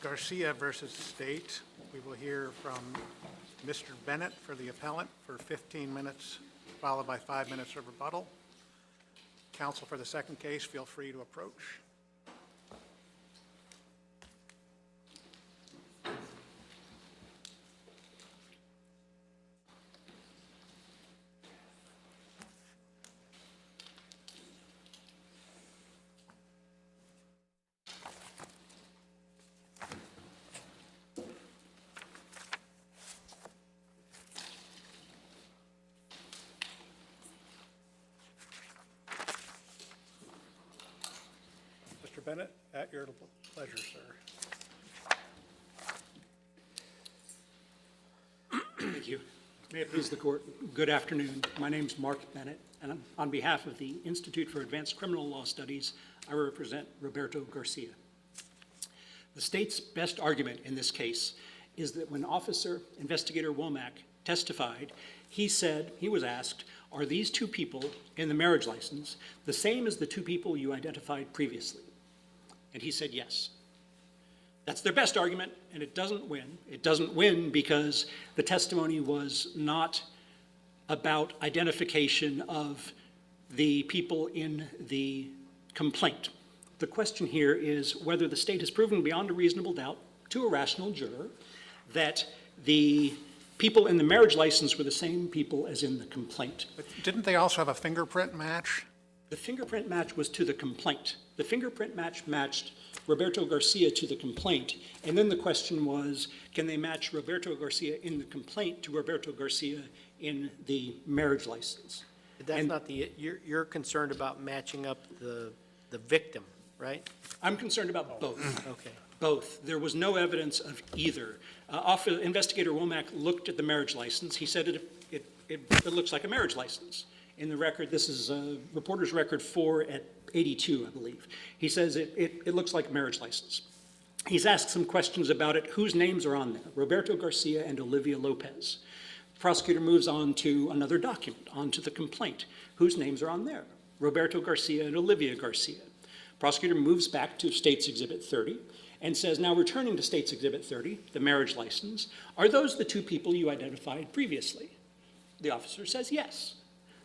Garcia versus State. We will hear from Mr. Bennett for the appellant for 15 minutes, followed by 5 minutes of rebuttal. Counsel for the second case, feel free to approach. Mr. Bennett, at your pleasure, sir. Thank you. May it please the court, good afternoon. My name is Mark Bennett, and on behalf of the Institute for Advanced Criminal Law Studies, I represent Roberto Garcia. The state's best argument in this case is that when Officer Investigator Womack testified, he was asked, are these two people in the marriage license the same as the two people you identified previously? And he said yes. That's their best argument, and it doesn't win. It doesn't win because the testimony was not about identification of the people in the complaint. The question here is whether the state has proven beyond a reasonable doubt to a rational juror that the people in the marriage license were the same people as in the complaint. But didn't they also have a fingerprint match? The fingerprint match was to the complaint. The fingerprint match matched Roberto Garcia to the complaint, and then the question was, can they match Roberto Garcia in the complaint to Roberto Garcia in the marriage license? That's not the, you're concerned about matching up the victim, right? I'm concerned about both. Okay. Both. There was no evidence of either. Investigator Womack looked at the marriage license. He said it looks like a marriage license. In the record, this is Reporter's Record 4 at 82, I believe. He says it looks like a marriage license. He's asked some questions about it. Whose names are on there? Roberto Garcia and Olivia Lopez. The prosecutor moves on to another document, onto the complaint. Whose names are on there? Roberto Garcia and Olivia Garcia. Prosecutor moves back to State's Exhibit 30 and says, now returning to State's Exhibit 30, the marriage license, are those the two people you identified previously? The officer says yes.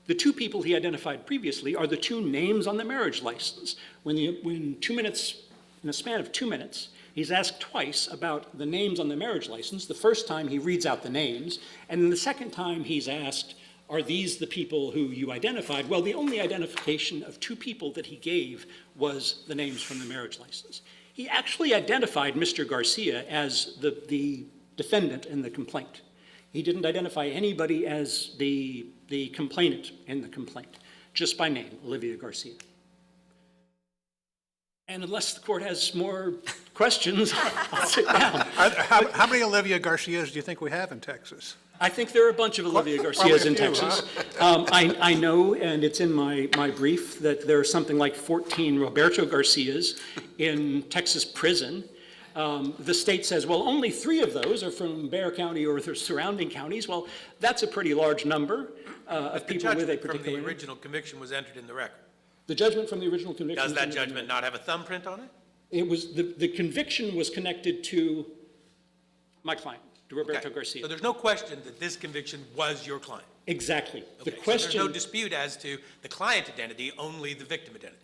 The two people he identified previously are the two names on the marriage license. When 2 minutes, in a span of 2 minutes, he's asked twice about the names on the marriage license. The first time he reads out the names, and then the second time he's asked, are these the people who you identified? Well, the only identification of two people that he gave was the names from the marriage license. He actually identified Mr. Garcia as the defendant in the complaint. He didn't identify anybody as the complainant in the complaint, just by name, Olivia Garcia. And unless the court has more questions, I'll sit down. How many Olivia Garcias do you think we have in Texas? I think there are a bunch of Olivia Garcias in Texas. I know, and it's in my brief, that there are something like 14 Roberto Garcias in Texas prison. The state says, well, only 3 of those are from Bexar County or the surrounding counties. Well, that's a pretty large number of people with a particular name. The judgment from the original conviction was entered in the record. The judgment from the original conviction. Does that judgment not have a thumbprint on it? It was the conviction was connected to my client, to Roberto Garcia. So there's no question that this conviction was your client. Exactly. Okay. The question. So there's no dispute as to the client identity, only the victim identity.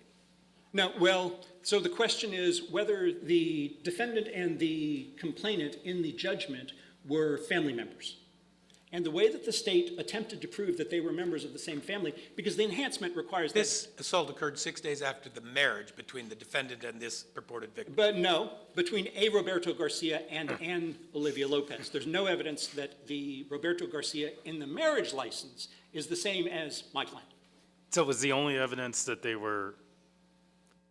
No, well, so the question is whether the defendant and the complainant in the judgment were family members. And the way that the state attempted to prove that they were members of the same family, because the enhancement requires that. This assault occurred 6 days after the marriage between the defendant and this purported victim. But no, between A. Roberto Garcia and Olivia Lopez. There's no evidence that the Roberto Garcia in the marriage license is the same as my client. So was the only evidence that they were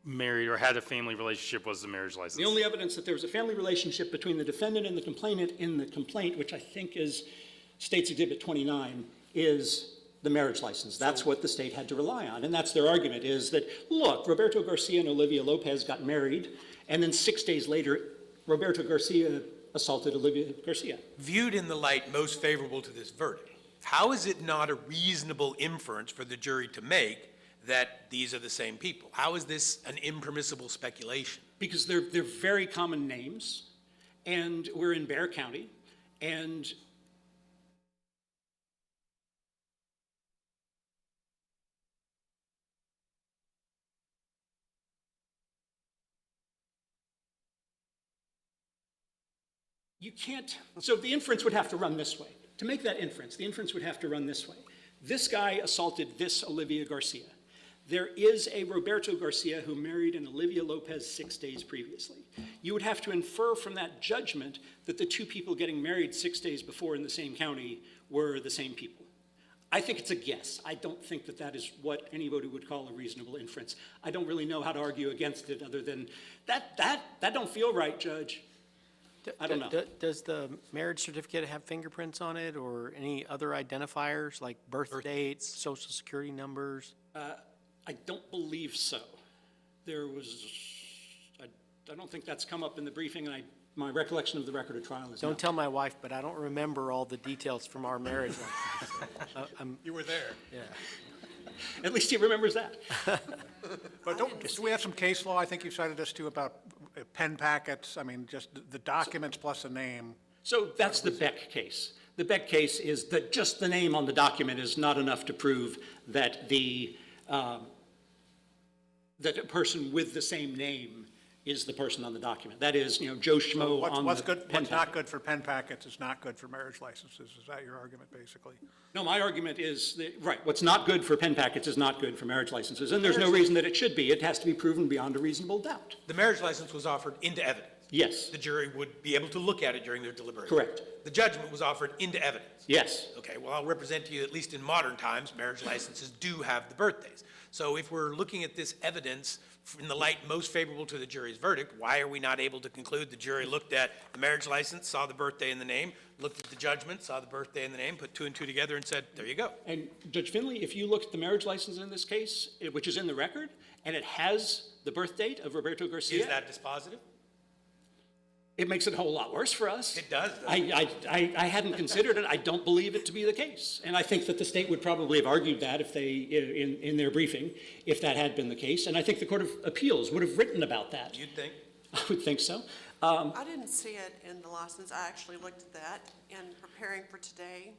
married or had a family relationship was the marriage license? The only evidence that there was a family relationship between the defendant and the complainant in the complaint, which I think is State's Exhibit 29, is the marriage license. That's what the state had to rely on. And that's their argument, is that, look, Roberto Garcia and Olivia Lopez got married, and then 6 days later, Roberto Garcia assaulted Olivia Garcia. Viewed in the light most favorable to this verdict, how is it not a reasonable inference for the jury to make that these are the same people? How is this an impermissible speculation? Because they're very common names. and we're in Bexar County, and you can't, so the inference would have to run this way. To make that inference, the inference would have to run this way. This guy assaulted this Olivia Garcia. There is a Roberto Garcia who married an Olivia Lopez 6 days previously. You would have to infer from that judgment that the two people getting married 6 days before in the same county were the same people. I think it's a guess. I don't think that that is what anybody would call a reasonable inference. I don't really know how to argue against it other than, that don't feel right, Judge. I don't know. Does the marriage certificate have fingerprints on it or any other identifiers like birth dates, social security numbers? I don't believe so. There was, I don't think that's come up in the briefing, and my recollection of the record of trial is Don't not. tell my wife, but I don't remember all the details from our marriage. You were there. Yeah. At least he remembers that. But do we have some case law? I think you cited us too about pen packets. I mean, just the documents plus a name. So that's the Beck case. The Beck case is that just the name on the document is not enough to prove that that a person with the same name is the person on the document. That is, Joe Schmo on What's the good, pen what's not packet. good for pen packets is not good for marriage licenses. Is that your argument, basically? No, my argument is, right, what's not good for pen packets is not good for marriage licenses, and there's no reason that it should be. It has to be proven beyond a reasonable doubt. The marriage license was offered into evidence. Yes, The jury would be able to look at it during their deliberation. correct. The judgment was offered into evidence. Yes. Okay, well, I'll represent to you, at least in modern times, marriage licenses do have the birthdays. So if we're looking at this evidence in the light most favorable to the jury's verdict, why are we not able to conclude the jury looked at the marriage license, saw the birthday in the name, looked at the judgment, saw the birthday in the name, put two and two together and said, there you go. And Judge Finley, if you look at the marriage license in this case, which is in the record, and it has the birth date of Roberto Garcia. Is that dispositive? It makes it a whole lot worse for us. It does. I hadn't considered it. I don't believe it to be the case. And I think that the state would probably have argued that if they, in their briefing, if that had been the case. And I think the Court of Appeals would have written about that. You'd think. I would think so. I didn't see it in the license. I actually looked at that in preparing for today,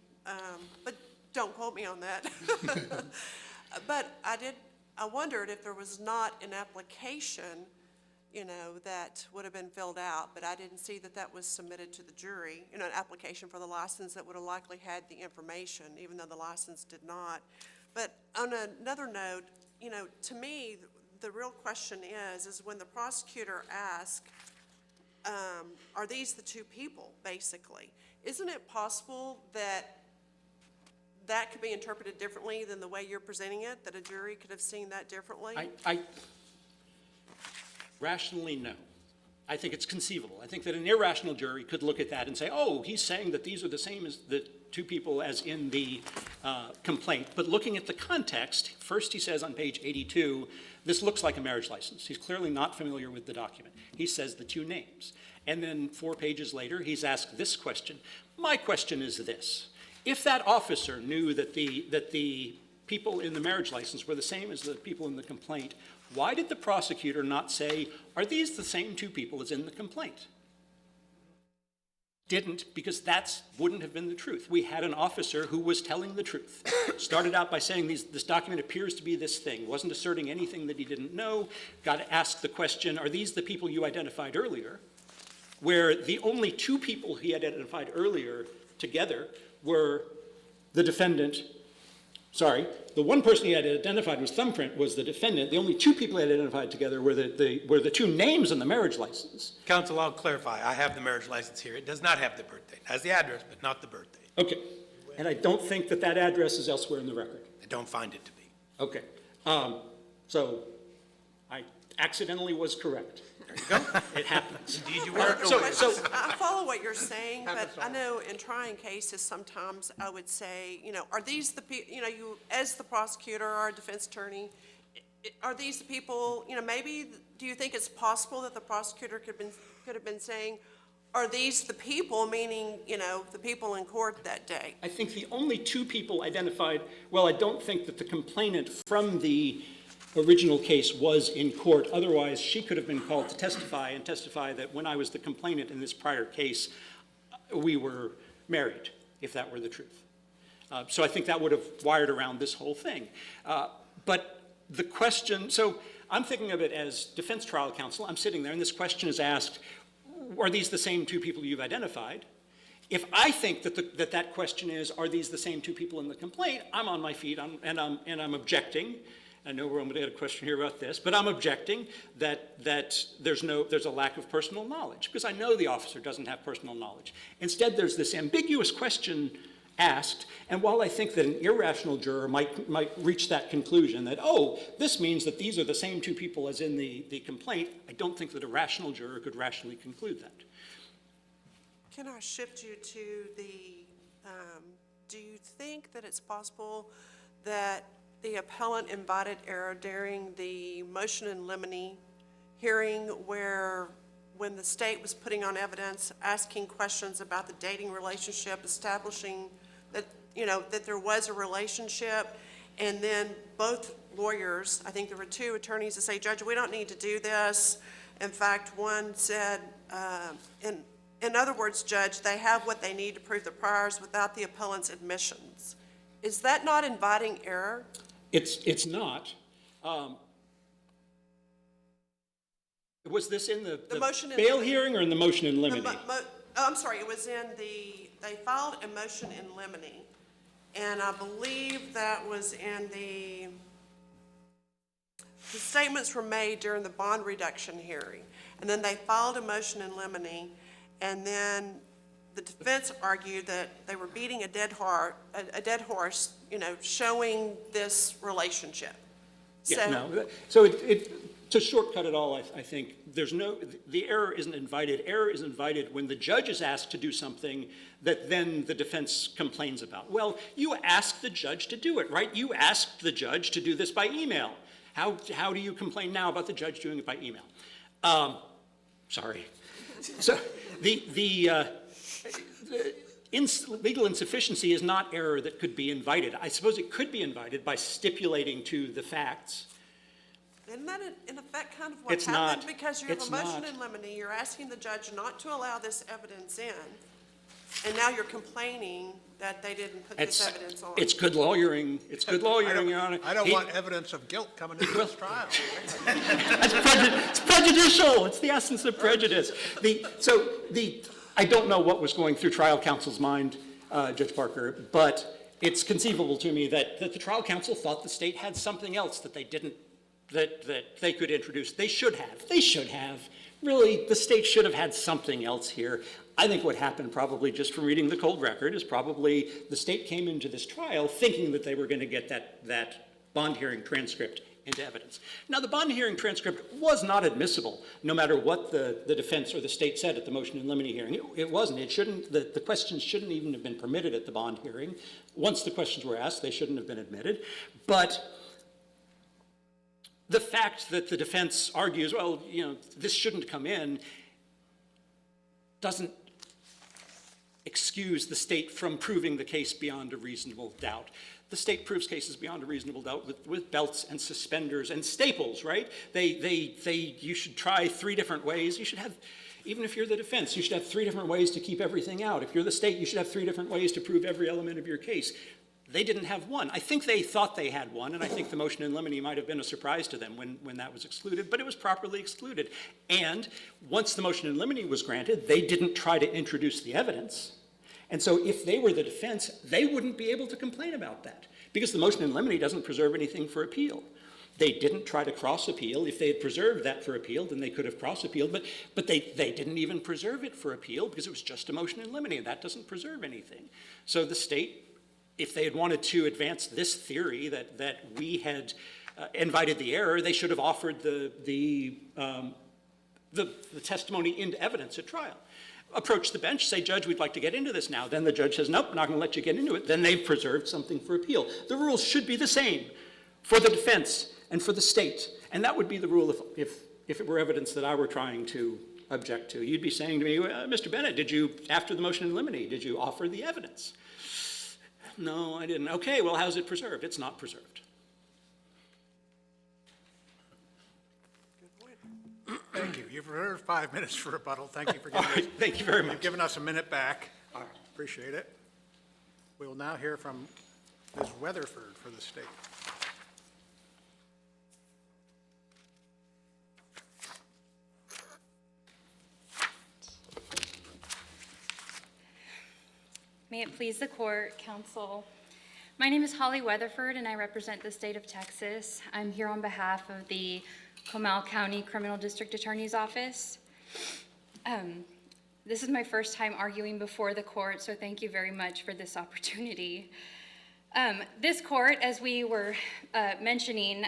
but don't quote me on that. But I wondered if there was not an application, that would have been filled out, but I didn't see that that was submitted to the jury, an application for the license that would have likely had the information, even though the license did not. But on another note, to me, the real question is when the prosecutor asked, are these the two people, basically? Isn't it possible that that could be interpreted differently than the way you're presenting it, that a jury could have seen that differently? Rationally, no. I think it's conceivable. I think that an irrational jury could look at that and say, oh, he's saying that these are the same as the two people as in the complaint. But looking at the context, first he says on page 82, this looks like a marriage license. He's clearly not familiar with the document. He says the two names. And then 4 pages later, he's asked this question. My question is this. If that officer knew that the people in the marriage license were the same as the people in the complaint, why did the prosecutor not say, are these the same two people as in the complaint? Didn't, because that wouldn't have been the truth. We had an officer who was telling the truth. Started out by saying this document appears to be this thing, wasn't asserting anything that he didn't know, got asked the question, are these the people you identified earlier? Where the only two people he had identified earlier together were the defendant. Sorry, the one person he had identified was thumbprint was the defendant. The only two people he had identified together were the two names in the marriage license. Counsel, I'll clarify. I have the marriage license here. It does not have the birth date. It has the address, but not the birth date. Okay, and I don't think that address is elsewhere in the record. I don't find it to be. Okay, so I accidentally was correct. There you go. It happens. Indeed you were. So I follow what you're saying, but I know in trying cases, sometimes I would say, are these the people, you, as the prosecutor or defense attorney, are these the people, maybe, do you think it's possible that the prosecutor could have been saying, are these the people, meaning, the people in court that day? I think the only two people identified, well, I don't think that the complainant from the original case was in court. Otherwise, she could have been called to testify and testify that when I was the complainant in this prior case, we were married, if that were the truth. So I think that would have wired around this whole thing. But the question, so I'm thinking of it as defense trial counsel. I'm sitting there and this question is asked, are these the same two people you've identified? If I think that that question is, are these the same two people in the complaint, I'm on my feet and I'm objecting. I know we're going to get a question here about this, but I'm objecting that there's a lack of personal knowledge, because I know the officer doesn't have personal knowledge. Instead, there's this ambiguous question asked, and while I think that an irrational juror might reach that conclusion that, oh, this means that these are the same two people as in the complaint, I don't think that a rational juror could rationally conclude that. Can I shift you to the, do you think that it's possible that the appellant invited error during the motion in limine hearing where, when the state was putting on evidence, asking questions about the dating relationship, establishing that, that there was a relationship, and then both lawyers, I think there were two attorneys, to say, Judge, we don't need to do this. In fact, one said, in other words, Judge, they have what they need to prove the priors without the appellant's admissions. Is that not inviting error? It's not. Was this in the motion in bail limine. hearing or in the motion in limine? I'm sorry, it was in they filed a motion in limine, and I believe that was in the statements were made during the bond reduction hearing, and then they filed a motion in limine, and then the defense argued that they were beating a dead horse, showing this relationship. Yeah, no. So to shortcut it all, I think the error isn't invited. Error is invited when the judge is asked to do something that then the defense complains about. Well, you asked the judge to do it, right? You asked the judge to do this by email. How do you complain now about the judge doing it by email? Sorry. So legal insufficiency is not error that could be invited. I suppose it could be invited by stipulating to the facts. Isn't that in effect kind of what It's happened? not. Because you have It's a motion not. in limine, you're asking the judge not to allow this evidence in, and now you're complaining that they didn't put this evidence on. It's good lawyering. It's good lawyering, Your Honor. I don't want evidence of guilt coming into this trial. It's prejudicial. It's the essence of prejudice. I don't know what was going through trial counsel's mind, Judge Parker, but it's conceivable to me that the trial counsel thought the state had something else that they didn't, that they could introduce. They should have. Really, the state should have had something else here. I think what happened, probably just from reading the cold record, is probably the state came into this trial thinking that they were going to get that bond hearing transcript into evidence. Now, the bond hearing transcript was not admissible, no matter what the defense or the state said at the motion in limine hearing. It wasn't. It shouldn't. The questions shouldn't even have been permitted at the bond hearing. Once the questions were asked, they shouldn't have been admitted. But the fact that the defense argues, well, this shouldn't come in, doesn't excuse the state from proving the case beyond a reasonable doubt. The state proves cases beyond a reasonable doubt with belts and suspenders and staples, right? You should try 3 different ways. You should have, even if you're the defense, you should have 3 different ways to keep everything out. If you're the state, you should have 3 different ways to prove every element of your case. They didn't have one. I think they thought they had one, and I think the motion in limine might have been a surprise to them when that was excluded, but it was properly excluded. And once the motion in limine was granted, they didn't try to introduce the evidence. And so if they were the defense, they wouldn't be able to complain about that, because the motion in limine doesn't preserve anything for appeal. They didn't try to cross-appeal. If they had preserved that for appeal, then they could have cross-appealed, but they didn't even preserve it for appeal because it was just a motion in limine, and that doesn't preserve anything. So the state, if they had wanted to advance this theory that we had invited the error, they should have offered the testimony into evidence at trial. Approach the bench, say, Judge, we'd like to get into this now. Then the judge says, nope, not going to let you get into it. Then they've preserved something for appeal. The rules should be the same for the defense and for the state. And that would be the rule if it were evidence that I were trying to object to. You'd be saying to me, Mr. Bennett, did you, after the motion in limine, did you offer the evidence? No, I didn't. Okay, well, how's it preserved? It's not preserved. You've reserved 5 minutes for rebuttal. Thank you for All giving us, right, thank you very you've much. given us a minute back. Appreciate it. We will now hear from Ms. Weatherford for the state. May it please the court, counsel. My name is Holly Weatherford, and I represent the state of Texas. I'm here on behalf of the Comal County Criminal District Attorney's Office. This is my first time arguing before the court, so thank you very much for this opportunity. This court, as we were mentioning,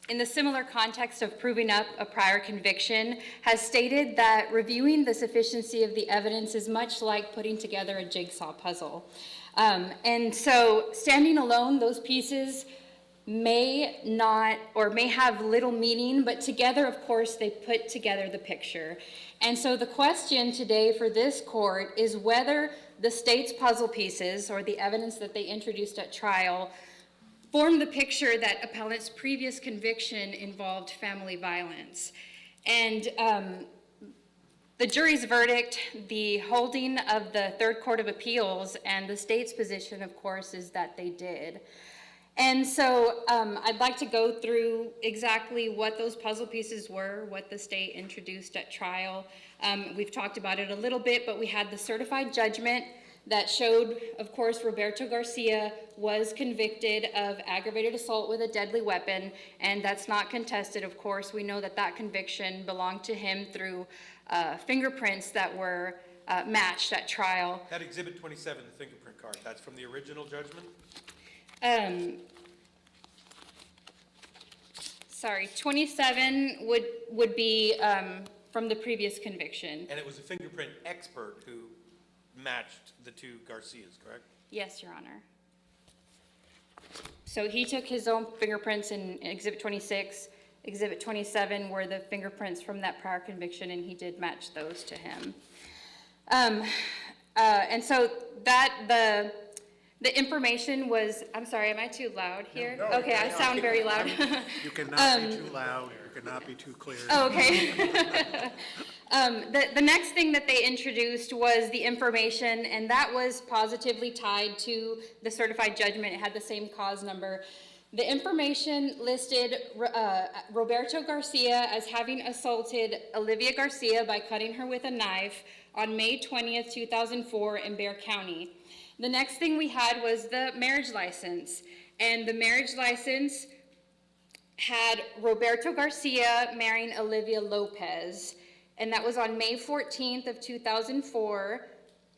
in the similar context of proving up a prior conviction, has stated that reviewing the sufficiency of the evidence is much like putting together a jigsaw puzzle. And so standing alone, those pieces may not, or may have little meaning, but together, of course, they put together the picture. And so the question today for this court is whether the state's puzzle pieces, or the evidence that they introduced at trial, form the picture that appellant's previous conviction involved family violence. And the jury's verdict, the holding of the Third Court of Appeals, and the state's position, of course, is that they did. And so I'd like to go through exactly what those puzzle pieces were, what the state introduced at trial. We've talked about it a little bit, but we had the certified judgment that showed, of course, Roberto Garcia was convicted of aggravated assault with a deadly weapon, and that's not contested, of course. We know that that conviction belonged to him through fingerprints that were matched at trial. That Exhibit 27, the fingerprint card, that's from the original judgment? Sorry, 27 would be from the previous conviction. And it was a fingerprint expert who matched the two Garcias, correct? Yes, Your Honor. So he took his own fingerprints in Exhibit 26. Exhibit 27 were the fingerprints from that prior conviction, and he did match those to him. And so that, the information was, I'm sorry, am I too loud here? No, Okay, I sound very loud. You cannot be too loud, you cannot be too clear. Oh, okay. The next thing that they introduced was the information, and that was positively tied to the certified judgment. It had the same cause number. The information listed Roberto Garcia as having assaulted Olivia Garcia by cutting her with a knife on May 20th, 2004 in Bexar County. The next thing we had was the marriage license, and the marriage license had Roberto Garcia marrying Olivia Lopez, and that was on May 14th of 2004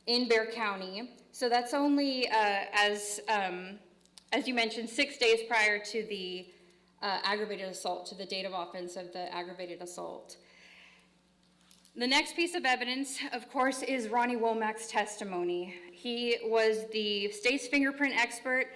in Bexar County. So that's only, as you mentioned, 6 days prior to the aggravated assault, to the date of offense of the aggravated assault. The next piece of evidence, of course, is Ronnie Womack's testimony. He was the state's fingerprint expert,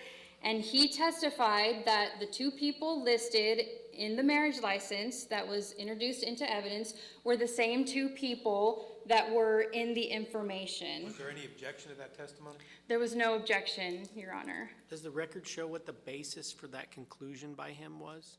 and he testified that the two people listed in the marriage license that was introduced into evidence were the same two people that were in the information. Was there any objection to that testimony? There was no objection, Your Honor. Does the record show what the basis for that conclusion by him was?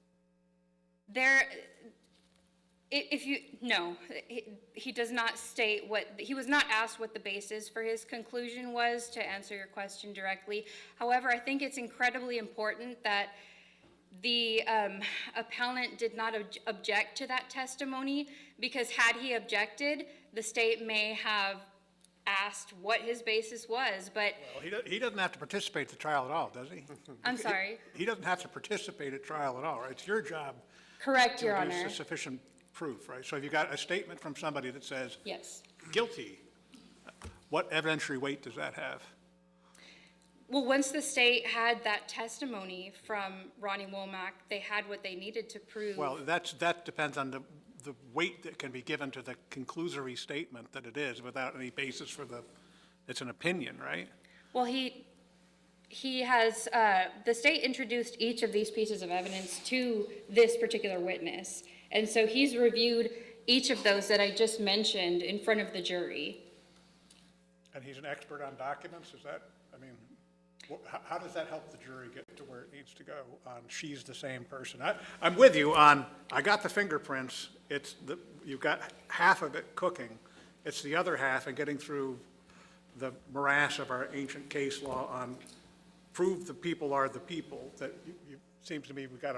He does not state he was not asked what the basis for his conclusion was, to answer your question directly. However, I think it's incredibly important that the appellant did not object to that testimony, because had he objected, the state may have asked what his basis was, but. Well, he doesn't have to participate at the trial at all, does he? I'm sorry. He doesn't have to participate at trial at all, right? It's your job Correct, Your to Honor. produce sufficient proof, right? So if you got a statement from somebody that says Yes. guilty, what evidentiary weight does that have? Well, once the state had that testimony from Ronnie Womack, they had what they needed to prove. Well, that depends on the weight that can be given to the conclusory statement that it is, without any basis for it's an opinion, right? Well, he has, the state introduced each of these pieces of evidence to this particular witness. And so he's reviewed each of those that I just mentioned in front of the jury. And he's an expert on documents, is that, I mean, how does that help the jury get to where it needs to go on she's the same person? I'm with you on, I got the fingerprints, you've got half of it cooking. It's the other half and getting through the morass of our ancient case law on prove the people are the people that seems to me we got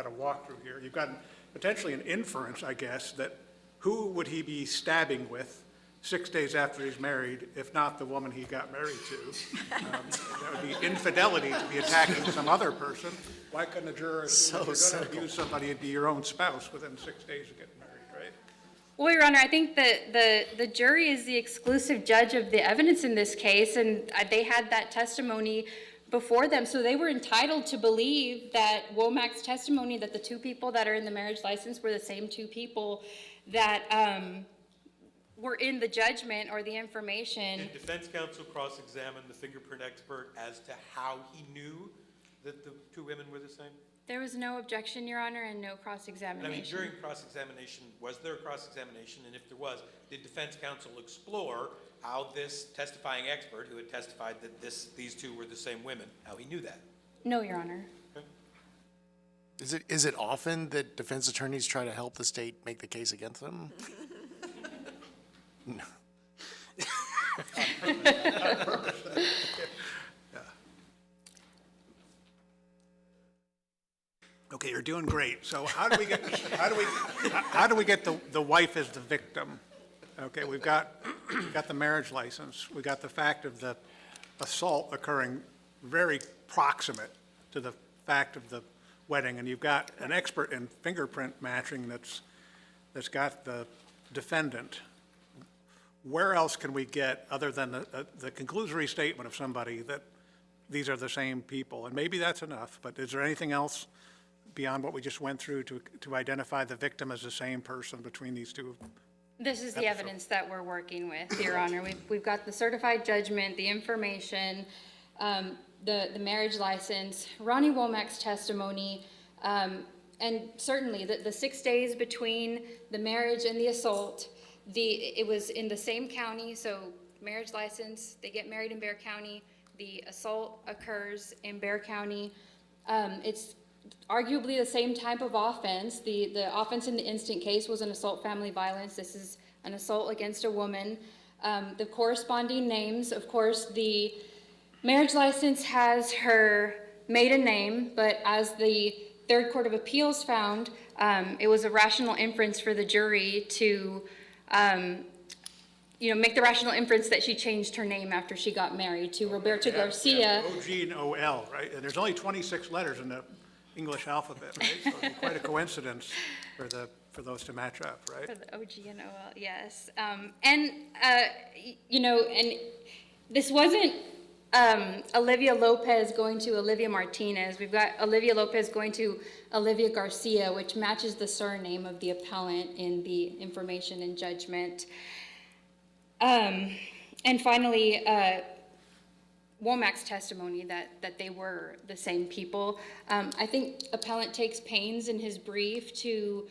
to walk through here. You've got potentially an inference, I guess, that who would he be stabbing with 6 days after he's married, if not the woman he got married to? That would be infidelity to be attacking some other person. Why couldn't a juror, if you're going to abuse somebody, it'd be your own spouse within 6 days of getting married, right? Well, Your Honor, I think that the jury is the exclusive judge of the evidence in this case, and they had that testimony before them, so they were entitled to believe that Womack's testimony that the two people that are in the marriage license were the same two people that were in the judgment or the information. Did defense counsel cross-examine the fingerprint expert as to how he knew that the two women were the same? There was no objection, Your Honor, and no And I mean, cross-examination. during cross-examination, was there a cross-examination? And if there was, did defense counsel explore how this testifying expert, who had testified that these two were the same women, how he knew that? No, Your Honor. Is it often that defense attorneys try to help the state make the case against them? No. Okay, you're doing great. So how do we get the wife as the victim? Okay, we've got the marriage license. We got the fact of the assault occurring very proximate to the fact of the wedding, and you've got an expert in fingerprint matching that's got the defendant. Where else can we get, other than the conclusory statement of somebody that these are the same people? And maybe that's enough, but is there anything else beyond what we just went through to identify the victim as the same person between these two? This is the evidence that we're working with, Your Honor. We've got the certified judgment, the information, the marriage license, Ronnie Womack's testimony, and certainly the 6 days between the marriage and the assault. It was in the same county, so marriage license, they get married in Bexar County. The assault occurs in Bexar County. It's arguably the same type of offense. The offense in the instant case was an assault family violence. This is an assault against a woman. The corresponding names, of course, the marriage license has her maiden name, but as the Third Court of Appeals found, it was a rational inference for the jury to make the rational inference that she changed her name after she got married to Roberto Garcia. O-G and O-L, right? And there's only 26 letters in the English alphabet, right? So it'd be quite a coincidence for those to match up, right? For the OG and OL, yes. And this wasn't Olivia Lopez going to Olivia Martinez. We've got Olivia Lopez going to Olivia Garcia, which matches the surname of the appellant in the information and judgment. And finally, Womack's testimony that they were the same people. I think appellant takes pains in his brief to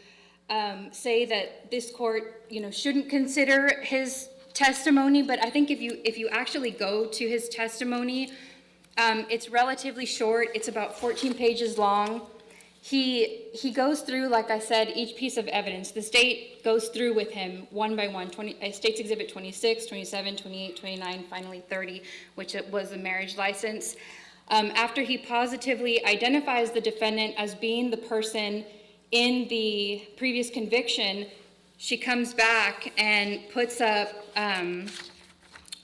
say that this court, shouldn't consider his testimony, but I think if you actually go to his testimony, it's relatively short. It's about 14 pages long. He goes through, like I said, each piece of evidence. The state goes through with him one by one, State's Exhibit 26, 27, 28, 29, finally 30, which it was the marriage license. After he positively identifies the defendant as being the person in the previous conviction, she comes back and puts up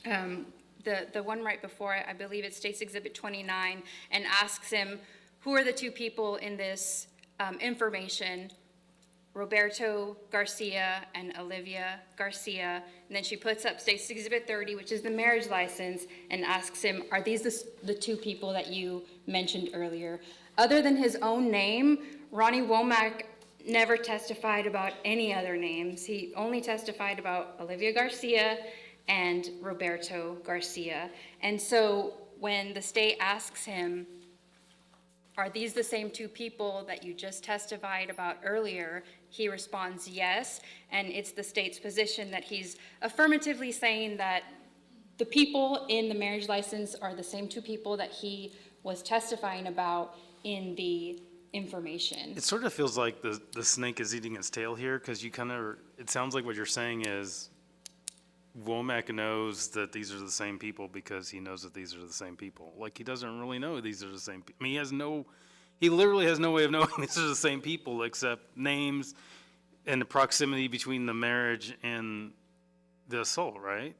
the one right before it, I believe it's State's Exhibit 29, and asks him, who are the two people in this information? Roberto Garcia and Olivia Garcia. And then she puts up State's Exhibit 30, which is the marriage license, and asks him, are these the two people that you mentioned earlier? Other than his own name, Ronnie Womack never testified about any other names. He only testified about Olivia Garcia and Roberto Garcia. And so when the state asks him, are these the same two people that you just testified about earlier? He responds yes, and it's the state's position that he's affirmatively saying that the people in the marriage license are the same two people that he was testifying about in the information. It sort of feels like the snake is eating its tail here, because it sounds like what you're saying is Womack knows that these are the same people because he knows that these are the same people. Like, he doesn't really know these are the same people. I mean, he literally has no way of knowing these are the same people except names and the proximity between the marriage and the assault, right?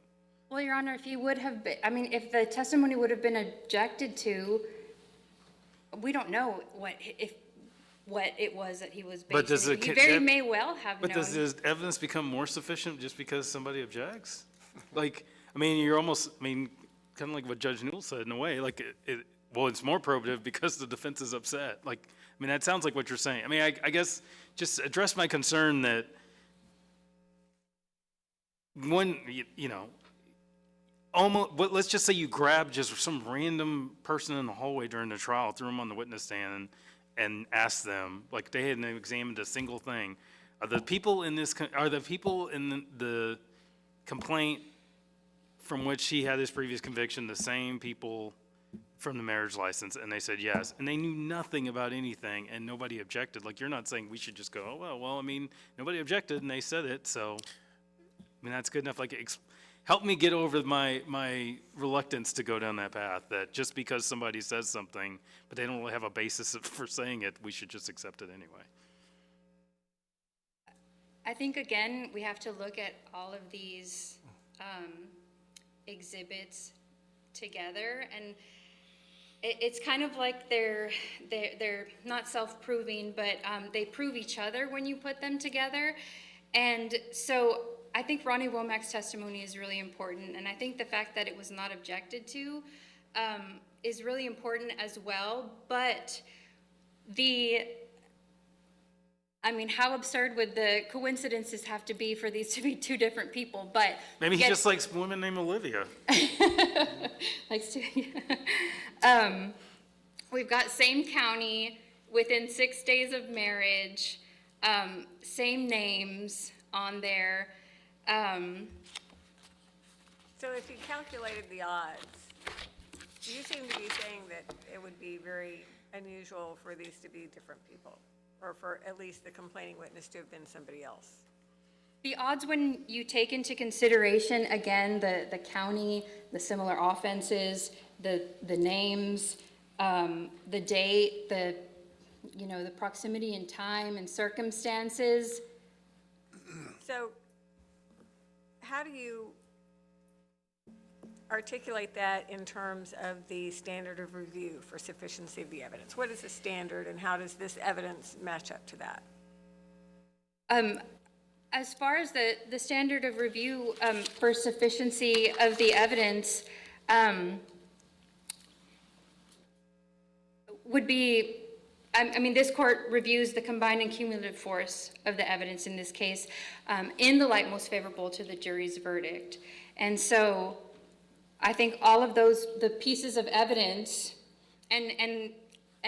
Well, Your Honor, if he would have been, I mean, if the testimony would have been objected to, we don't know what it was that he was But basing it. He very may well have known. But does the evidence become more sufficient just because somebody objects? Like, I mean, kind of like what Judge Newell said in a way, like, well, it's more probative because the defense is upset. Like, I mean, that sounds like what you're saying. I mean, I guess just address my concern that let's just say you grab just some random person in the hallway during the trial, threw them on the witness stand, and asked them, like, they hadn't examined a single thing. Are the people in the complaint from which he had his previous conviction the same people from the marriage license? And they said yes. And they knew nothing about anything, and nobody objected. Like, you're not saying we should just go, oh, well, I mean, nobody objected, and they said it, so, I mean, that's good enough. Like, help me get over my reluctance to go down that path, that just because somebody says something, but they don't really have a basis for saying it, we should just accept it anyway. I think, again, we have to look at all of these exhibits together, and it's kind of like they're not self-proving, but they prove each other when you put them together. And so I think Ronnie Womack's testimony is really important, and I think the fact that it was not objected to is really important as well. But how absurd would the coincidences have to be for these to be two different people? But Maybe he just likes women named Olivia. likes to. We've got same county, within 6 days of marriage, same names on there. So if you calculated the odds, you seem to be saying that it would be very unusual for these to be different people, or for at least the complaining witness to have been somebody else. The odds, when you take into consideration, again, the county, the similar offenses, the names, the date, the proximity in time and circumstances. So how do you articulate that in terms of the standard of review for sufficiency of the evidence? What is the standard, and how does this evidence match up to that? As far as the standard of review for sufficiency of the evidence would be, this court reviews the combined and cumulative force of the evidence in this case in the light most favorable to the jury's verdict. And so I think all of the pieces of evidence, and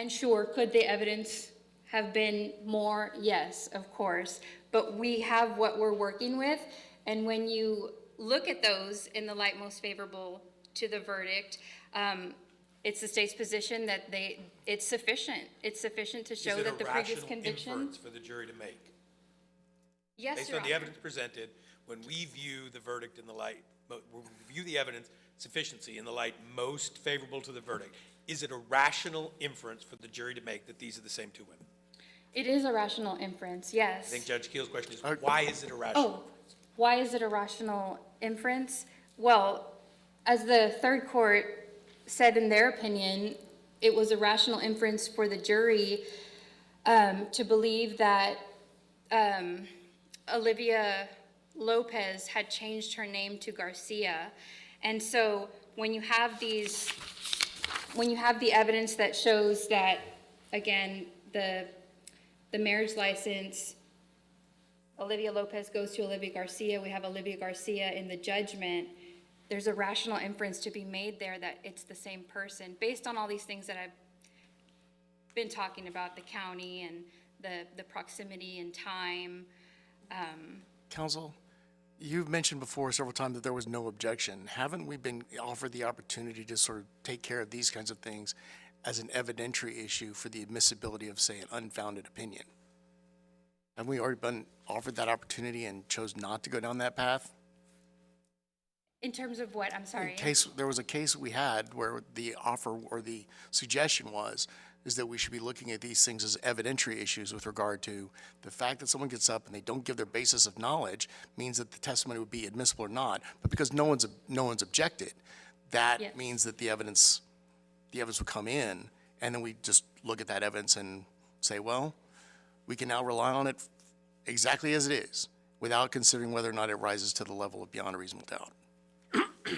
sure, could the evidence have been more? Yes, of course. But we have what we're working with, and when you look at those in the light most favorable to the verdict, it's the state's position that it's sufficient. It's sufficient to show that the previous conviction. Is it a rational inference for the jury to make? Yes, Based Your on the Honor. evidence presented, when we view the verdict in the light, we view the evidence sufficiency in the light most favorable to the verdict, is it a rational inference for the jury to make that these are the same two women? It is a rational inference, yes. I think Judge Keel's question is, why is it a rational inference? Why is it a rational inference? Well, as the third court said in their opinion, it was a rational inference for the jury to believe that Olivia Lopez had changed her name to Garcia. And so when you have the evidence that shows that, again, the marriage license, Olivia Lopez goes to Olivia Garcia, we have Olivia Garcia in the judgment, there's a rational inference to be made there that it's the same person, based on all these things that I've been talking about, the county and the proximity and time. Counsel, you've mentioned before several times that there was no objection. Haven't we been offered the opportunity to sort of take care of these kinds of things as an evidentiary issue for the admissibility of, say, an unfounded opinion? Haven't we already been offered that opportunity and chose not to go down that path? In terms of what, I'm sorry? There was a case we had where the offer or the suggestion is that we should be looking at these things as evidentiary issues with regard to the fact that someone gets up and they don't give their basis of knowledge means that the testimony would be admissible or not. But because no one's objected, that Yes. means that the evidence would come in, and then we just look at that evidence and say, well, we can now rely on it exactly as it is without considering whether or not it rises to the level of beyond a reasonable doubt.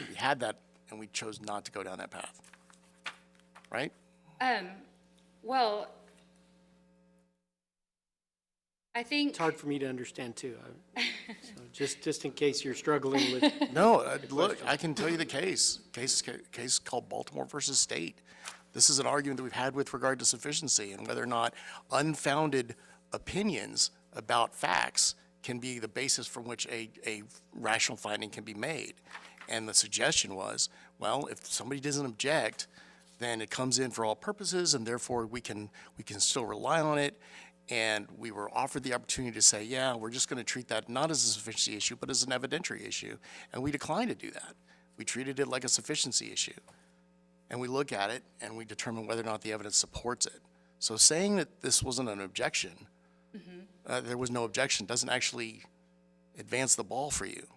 We had that, and we chose not to go down that path. Right? Well, I think. It's hard for me to understand too. So just in case you're struggling with, No, look, I can tell you the case called Baltimore versus State. This is an argument that we've had with regard to sufficiency and whether or not unfounded opinions about facts can be the basis from which a rational finding can be made. And the suggestion was, well, if somebody doesn't object, then it comes in for all purposes, and therefore we can still rely on it. And we were offered the opportunity to say, yeah, we're just going to treat that not as a sufficiency issue, but as an evidentiary issue. And we declined to do that. We treated it like a sufficiency issue. And we look at it, and we determine whether or not the evidence supports it. So saying that this wasn't an objection, there was no objection, doesn't actually advance the ball for you.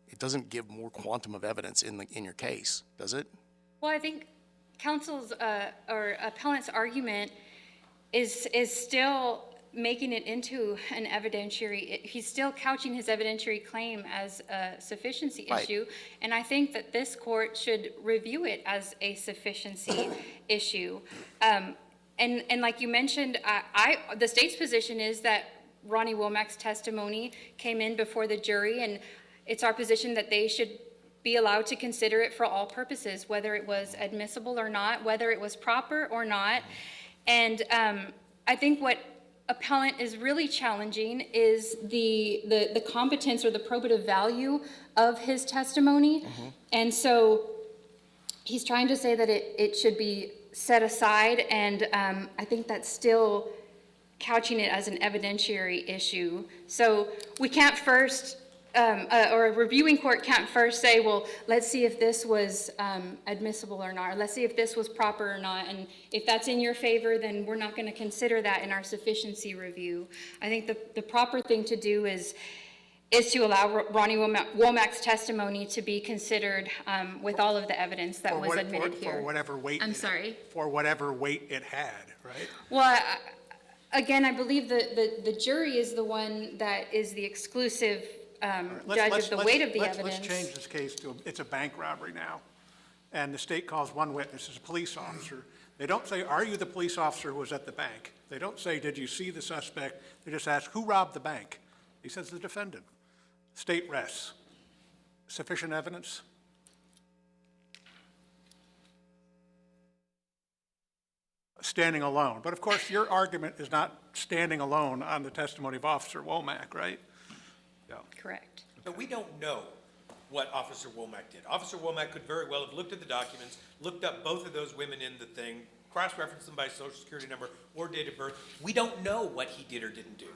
It doesn't give more quantum of evidence in your case, does it? Well, I think counsel's or appellant's argument is still making it into an evidentiary. He's still couching his evidentiary claim as a sufficiency Right. issue, and I think that this court should review it as a sufficiency issue. And like you mentioned, the state's position is that Ronnie Womack's testimony came in before the jury, and it's our position that they should be allowed to consider it for all purposes, whether it was admissible or not, whether it was proper or not. And I think what appellant is really challenging is the competence or the probative value of his testimony. And so he's trying to say that it should be set aside, and I think that's still couching it as an evidentiary issue. So we can't first, or a reviewing court can't first say, well, let's see if this was admissible or not, or let's see if this was proper or not, and if that's in your favor, then we're not going to consider that in our sufficiency review. I think the proper thing to do is to allow Ronnie Womack's testimony to be considered with all of the evidence that was admitted here. For whatever weight. I'm sorry? For whatever weight it had, right? Well, again, I believe the jury is the one that is the exclusive judge of the weight of the evidence. Let's change this case to, it's a bank robbery now, and the state calls one witness as a police officer. They don't say, are you the police officer who was at the bank? They don't say, did you see the suspect? They just ask, who robbed the bank? He says, the defendant. State rests. Sufficient evidence? Standing alone. But of course, your argument is not standing alone on the testimony of Officer Womack, right? Yeah. Correct. But we don't know what Officer Womack did. Officer Womack could very well have looked at the documents, looked up both of those women in the thing, cross-referenced them by social security number or date of birth. We don't know what he did or didn't do.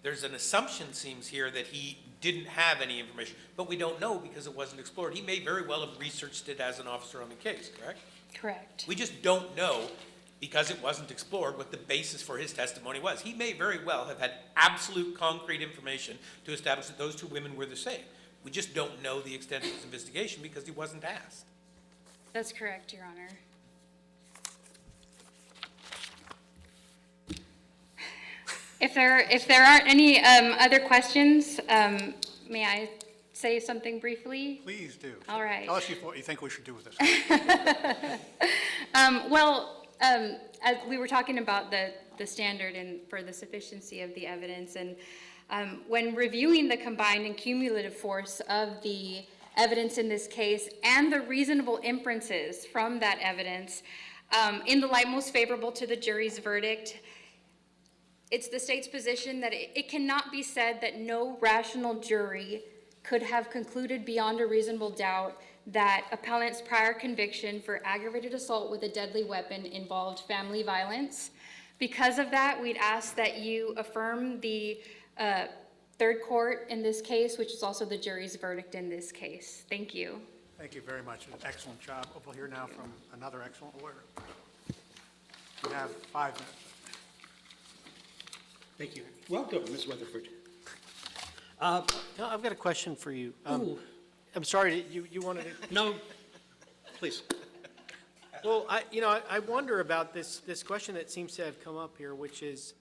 There's an assumption, seems here, that he didn't have any information, but we don't know because it wasn't explored. He may very well have researched it as an officer on the case, correct? Correct. We just don't know, because it wasn't explored, what the basis for his testimony was. He may very well have had absolute concrete information to establish that those two women were the same. We just don't know the extent of his investigation because he wasn't asked. That's correct, Your Honor. If there aren't any other questions, may I say something briefly? Please do. All right. Tell us what you think we should do with this. As we were talking about the standard and for the sufficiency of the evidence, and when reviewing the combined and cumulative force of the evidence in this case and the reasonable inferences from that evidence, in the light most favorable to the jury's verdict, it's the state's position that it cannot be said that no rational jury could have concluded beyond a reasonable doubt that appellant's prior conviction for aggravated assault with a deadly weapon involved family violence. Because of that, we'd ask that you affirm the third court in this case, which is also the jury's verdict in this case. Thank you. Thank you very much. An excellent job. We'll hear now from another excellent lawyer. You have 5 minutes. Thank you. Welcome, Ms. Weatherford. No, I've got a question for you. Ooh. I'm sorry, you wanted to? No, please. Well, I wonder about this question that seems to have come up here, which is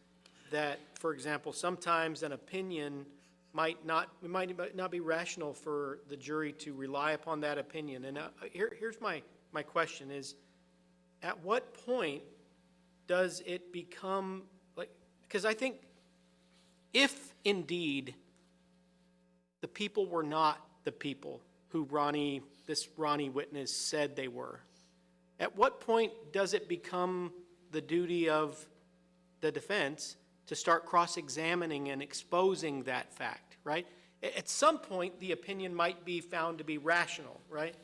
that, for example, sometimes an opinion might not be rational for the jury to rely upon that opinion. And here's my question is, at what point does it become, like, because I think if indeed the people were not the people who this Ronnie witness said they were, at what point does it become the duty of the defense to start cross-examining and exposing that fact, right? At some point, the opinion might be found to be rational, right?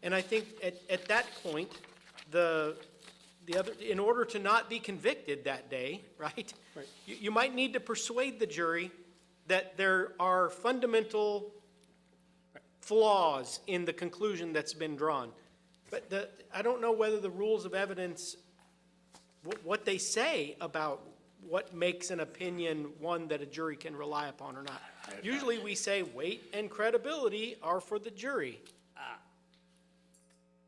And I think at that point, the other, in order to not be convicted that day, right? Right. You might need to persuade the jury that there are fundamental flaws in the conclusion that's been drawn. But I don't know whether the rules of evidence, what they say about what makes an opinion one that a jury can rely upon or not. Usually we say weight and credibility are for the jury.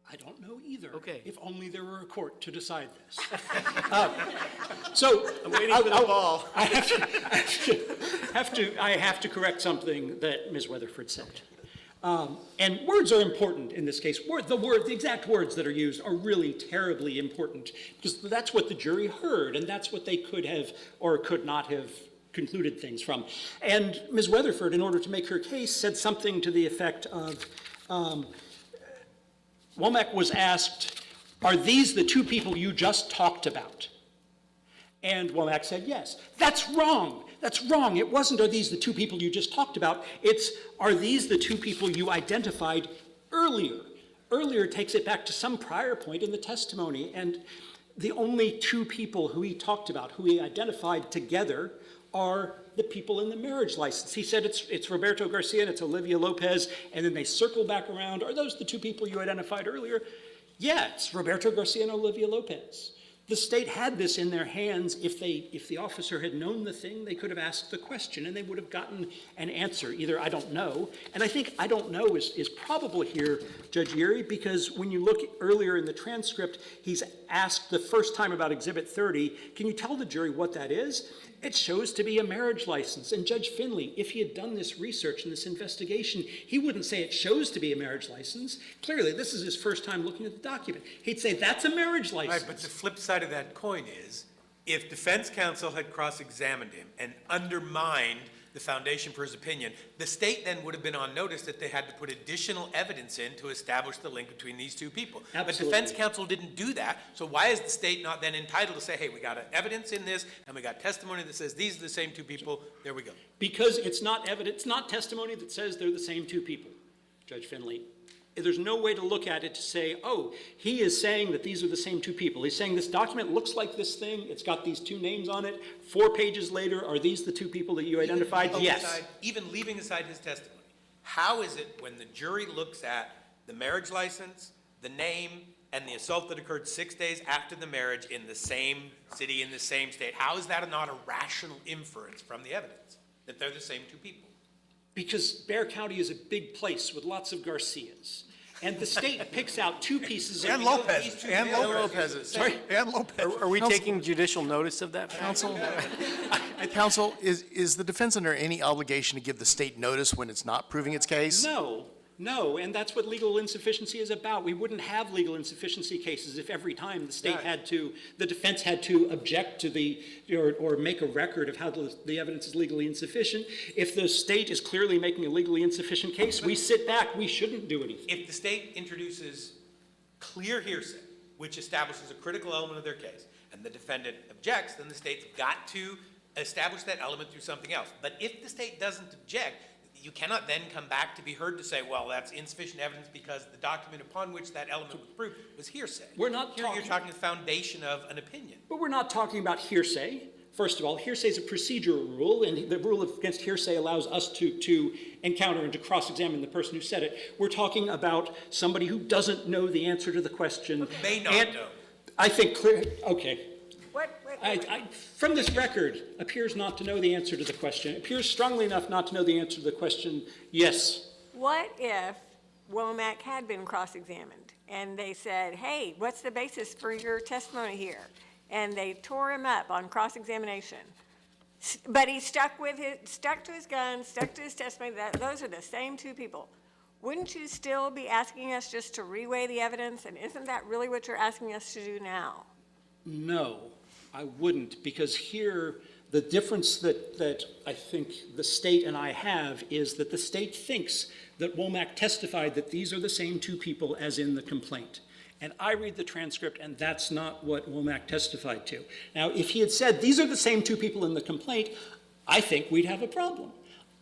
I don't know either. Okay. If only there were a court to decide this. So I'm waiting for the ball. I have to correct something that Ms. Weatherford said. And words are important in this case. The exact words that are used are really terribly important because that's what the jury heard and that's what they could have or could not have concluded things from. And Ms. Weatherford, in order to make her case, said something to the effect of, Womack was asked, are these the two people you just talked about? And Womack said, yes. That's wrong. That's wrong. It wasn't, are these the two people you just talked about? It's, are these the two people you identified earlier? Earlier takes it back to some prior point in the testimony, and the only two people who he talked about, who he identified together, are the people in the marriage license. He said it's Roberto Garcia and it's Olivia Lopez, and then they circle back around. Are those the two people you identified earlier? Yeah, it's Roberto Garcia and Olivia Lopez. The state had this in their hands. If the officer had known the thing, they could have asked the question and they would have gotten an answer. Either I don't know, and I think I don't know is probable here, Judge Yeary, because when you look earlier in the transcript, he's asked the first time about Exhibit 30, can you tell the jury what that is? It shows to be a marriage license. And Judge Finley, if he had done this research and this investigation, he wouldn't say it shows to be a marriage license. Clearly, this is his first time looking at the document. He'd say, that's a marriage license. Right, but the flip side of that coin is, if defense counsel had cross-examined him and undermined the foundation for his opinion, the state then would have been on notice that they had to put additional evidence in to establish the link between these two people. Absolutely. But defense counsel didn't do that, so why is the state not then entitled to say, hey, we got evidence in this, and we got testimony that says these are the same two people, there we go. Because it's not evidence, it's not testimony that says they're the same two people, Judge Finley. There's no way to look at it to say, oh, he is saying that these are the same two people. He's saying this document looks like this thing. It's got these two names on it. 4 pages later, are these the two people that you identified? Yes. Even leaving aside his testimony, how is it when the jury looks at the marriage license, the name, and the assault that occurred 6 days after the marriage in the same city, in the same state, how is that not a rational inference from the evidence that they're the same two people? Because Bexar County is a big place with lots of Garcias. And the state picks out 2 pieces of... And Lopez. And Lopez. Sorry? And Lopez. Are we taking judicial notice of that? Counsel, counsel, is the defense under any obligation to give the state notice when it's not proving its case? No, and that's what legal insufficiency is about. We wouldn't have legal insufficiency cases if every time the state the defense had to object to or make a record of how the evidence is legally insufficient. If the state is clearly making a legally insufficient case, we sit back, we shouldn't do anything. If the state introduces clear hearsay, which establishes a critical element of their case, and the defendant objects, then the state's got to establish that element through something else. But if the state doesn't object, you cannot then come back to be heard to say, well, that's insufficient evidence because the document upon which that element was proved was hearsay. We're not Here you're talking- talking the foundation of an opinion. But we're not talking about hearsay. First of all, hearsay is a procedural rule, and the rule against hearsay allows us to encounter and to cross-examine the person who said it. We're talking about somebody who doesn't know the answer to the question. May not and know. I think clear, okay. What, From this record, appears not to know the answer to the question. Appears strongly enough not to know the answer to the question, yes. what if Womack had been cross-examined and they said, hey, what's the basis for your testimony here? And they tore him up on cross-examination. But he stuck to his gun, stuck to his testimony. Those are the same two people. Wouldn't you still be asking us just to reweigh the evidence? And isn't that really what you're asking us to do now? No, I wouldn't, because here, the difference that I think the state and I have is that the state thinks that Womack testified that these are the same two people as in the complaint. And I read the transcript, and that's not what Womack testified to. Now, if he had said, these are the same two people in the complaint, I think we'd have a problem.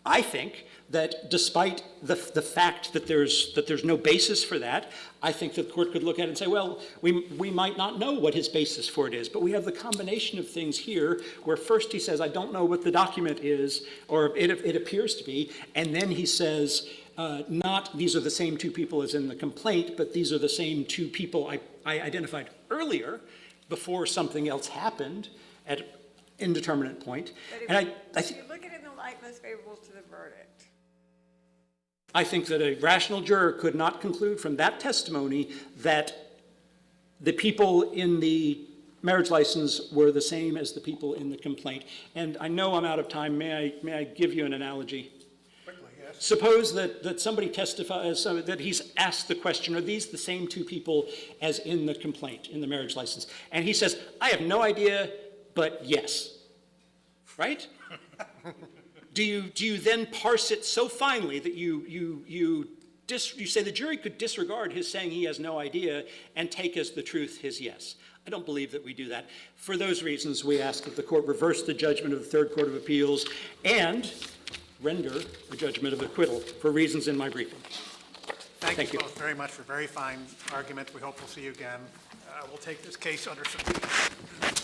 I think that despite the fact that there's no basis for that, I think the court could look at it and say, well, we might not know what his basis for it is, but we have the combination of things here where first he says, I don't know what the document is, or it appears to be, and then he says, not these are the same two people as in the complaint, but these are the same two people I identified earlier before something else happened at an indeterminate point. But if you look at it in the light most favorable to the verdict, I think that a rational juror could not conclude from that testimony that the people in the marriage license were the same as the people in the complaint. And I know I'm out of time. May I give you an analogy? Quickly, yes. Suppose that somebody testifies, that he's asked the question, are these the same two people as in the complaint, in the marriage license? And he says, I have no idea, but yes. Right? Do you then parse it so finely that you say the jury could disregard his saying he has no idea and take as the truth his yes? I don't believe that we do that. For those reasons, we ask that the court reverse the judgment of the Third Court of Appeals and render a judgment of acquittal for reasons in my briefing. Thank you both very much for very fine arguments. We hope we'll see you again. We'll take this case under submission.